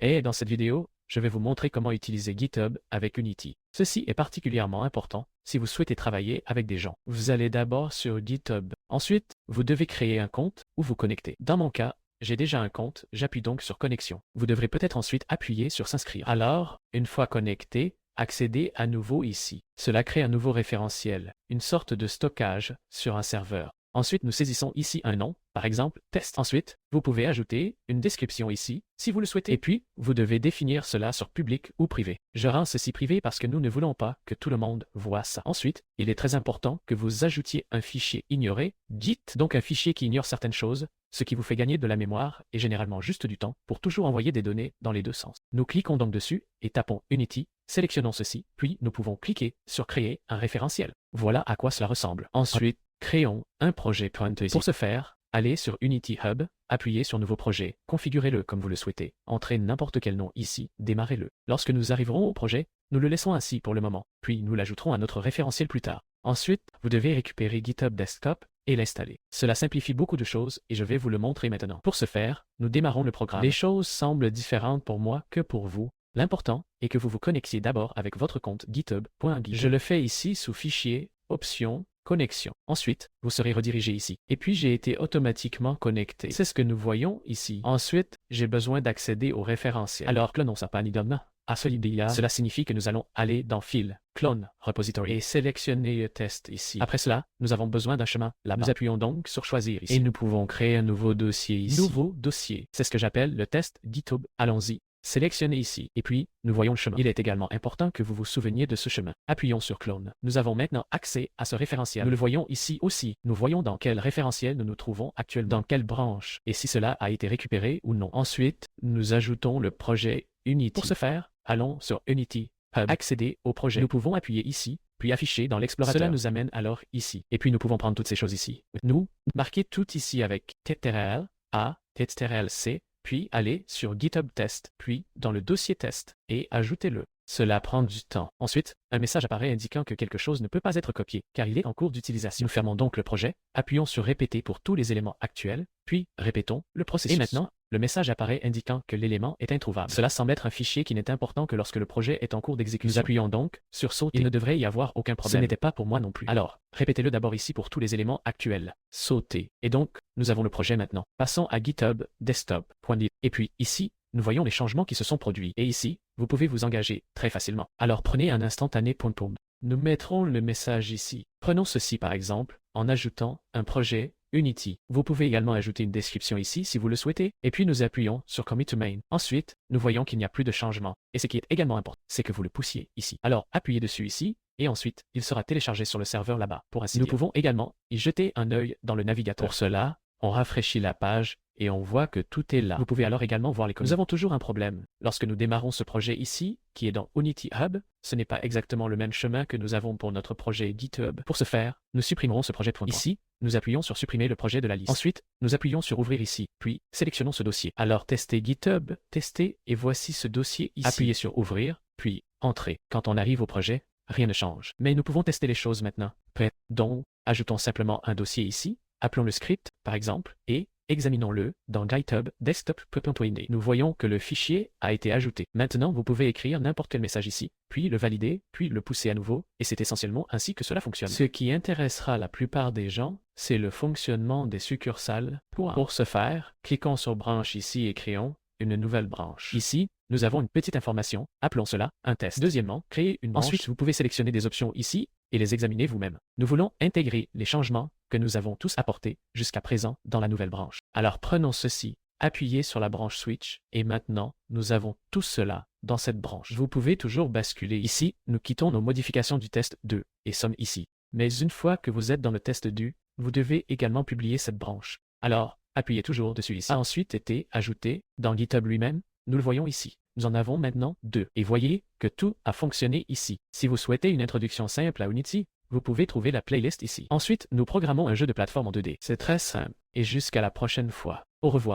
Et dans cette vidéo, je vais vous montrer comment utiliser GitHub avec Unity. Ceci est particulièrement important si vous souhaitez travailler avec des gens. Vous allez d'abord sur GitHub. Ensuite, vous devez créer un compte ou vous connecter. Dans mon cas, j'ai déjà un compte, j'appuie donc sur Connexion. Vous devrez peut-être ensuite appuyer sur S'inscrire. Alors, une fois connecté, accédez à nouveau ici. Cela crée un nouveau référentiel, une sorte de stockage sur un serveur. Ensuite, nous saisissons ici un nom, par exemple test. Ensuite, vous pouvez ajouter une description ici, si vous le souhaitez. Et puis, vous devez définir cela sur public ou privé. Je rends ceci privé parce que nous ne voulons pas que tout le monde voit ça. Ensuite, il est très important que vous ajoutiez un fichier ignoré, Git, donc un fichier qui ignore certaines choses, ce qui vous fait gagner de la mémoire et généralement juste du temps pour toujours envoyer des données dans les deux sens. Nous cliquons donc dessus et tapons Unity, sélectionnons ceci, puis nous pouvons cliquer sur Créer un référentiel. Voilà à quoi cela ressemble. Ensuite, créons un projet .exe. Pour ce faire, allez sur Unity Hub, appuyez sur Nouveau projet, configurez-le comme vous le souhaitez, entrez n'importe quel nom ici, démarrez-le. Lorsque nous arriverons au projet, nous le laissons ainsi pour le moment, puis nous l'ajouterons à notre référentiel plus tard. Ensuite, vous devez récupérer GitHub Desktop et l'installer. Cela simplifie beaucoup de choses et je vais vous le montrer maintenant. Pour ce faire, nous démarrons le programme. Les choses semblent différentes pour moi que pour vous. L'important est que vous vous connectiez d'abord avec votre compte github.git. Je le fais ici sous Fichier, Options, Connexion. Ensuite, vous serez redirigé ici. Et puis, j'ai été automatiquement connecté. C'est ce que nous voyons ici. Ensuite, j'ai besoin d'accéder au référentiel. Alors, clonons sa panidome à celui-là. Cela signifie que nous allons aller dans File, Clone, Repository et sélectionner le test ici. Après cela, nous avons besoin d'un chemin là-bas. Nous appuyons donc sur Choisir ici. Et nous pouvons créer un nouveau dossier ici. Nouveau dossier. C'est ce que j'appelle le test GitHub. Allons-y. Sélectionnez ici, et puis, nous voyons le chemin. Il est également important que vous vous souveniez de ce chemin. Appuyons sur Clone. Nous avons maintenant accès à ce référentiel. Nous le voyons ici aussi. Nous voyons dans quel référentiel nous nous trouvons actuellement, dans quelle branche, et si cela a été récupéré ou non. Ensuite, nous ajoutons le projet Unity. Pour ce faire, allons sur Unity Hub. Accéder au projet. Nous pouvons appuyer ici, puis afficher dans l'explorateur. Cela nous amène alors ici. Et puis nous pouvons prendre toutes ces choses ici. Nous, marquer tout ici avec TTRL A, TTRL C, puis allez sur GitHub Test, puis dans le dossier test, et ajoutez-le. Cela prend du temps. Ensuite, un message apparaît indiquant que quelque chose ne peut pas être copié, car il est en cours d'utilisation. Nous fermons donc le projet, appuyons sur Répéter pour tous les éléments actuels, puis répétons le processus. Et maintenant, le message apparaît indiquant que l'élément est introuvable. Cela semble être un fichier qui n'est important que lorsque le projet est en cours d'exécution. Nous appuyons donc sur Sauter. Il ne devrait y avoir aucun problème. Ce n'était pas pour moi non plus. Alors, répétez-le d'abord ici pour tous les éléments actuels. Sauter. Et donc, nous avons le projet maintenant. Passons à GitHub Desktop.dit. Et puis, ici, nous voyons les changements qui se sont produits. Et ici, vous pouvez vous engager très facilement. Alors prenez un instantané .pom. Nous mettrons le message ici. Prenons ceci par exemple, en ajoutant un projet Unity. Vous pouvez également ajouter une description ici si vous le souhaitez, et puis nous appuyons sur Commit to Main. Ensuite, nous voyons qu'il n'y a plus de changement. Et ce qui est également important, c'est que vous le poussiez ici. Alors appuyez dessus ici, et ensuite, il sera téléchargé sur le serveur là-bas, pour ainsi dire. Nous pouvons également y jeter un œil dans le navigateur. Pour cela, on rafraîchit la page, et on voit que tout est là. Vous pouvez alors également voir les commandes. Nous avons toujours un problème. Lorsque nous démarrons ce projet ici, qui est dans Unity Hub, ce n'est pas exactement le même chemin que nous avons pour notre projet GitHub. Pour ce faire, nous supprimerons ce projet. Ici, nous appuyons sur Supprimer le projet de la liste. Ensuite, nous appuyons sur Ouvrir ici, puis sélectionnons ce dossier. Alors testez GitHub, testez, et voici ce dossier ici. Appuyez sur Ouvrir, puis Entrer. Quand on arrive au projet, rien ne change. Mais nous pouvons tester les choses maintenant. Prêt? Donc, ajoutons simplement un dossier ici, appelons le script, par exemple, et examinons-le dans GitHub Desktop.ind. Nous voyons que le fichier a été ajouté. Maintenant, vous pouvez écrire n'importe quel message ici, puis le valider, puis le pousser à nouveau, et c'est essentiellement ainsi que cela fonctionne. Ce qui intéressera la plupart des gens, c'est le fonctionnement des succursales. Pour ce faire, cliquons sur Branche ici et créons une nouvelle branche. Ici, nous avons une petite information, appelons cela un test. Deuxièmement, créer une branche. Ensuite, vous pouvez sélectionner des options ici et les examiner vous-même. Nous voulons intégrer les changements que nous avons tous apportés jusqu'à présent dans la nouvelle branche. Alors prenons ceci, appuyez sur la branche Switch, et maintenant, nous avons tout cela dans cette branche. Vous pouvez toujours basculer. Ici, nous quittons nos modifications du test 2 et sommes ici. Mais une fois que vous êtes dans le test 2, vous devez également publier cette branche. Alors, appuyez toujours dessus ici. A ensuite été ajouté dans GitHub lui-même, nous le voyons ici. Nous en avons maintenant 2. Et voyez que tout a fonctionné ici. Si vous souhaitez une introduction simple à Unity, vous pouvez trouver la playlist ici. Ensuite, nous programmons un jeu de plateforme en 2D. C'est très simple. Et jusqu'à la prochaine fois. Au revoir.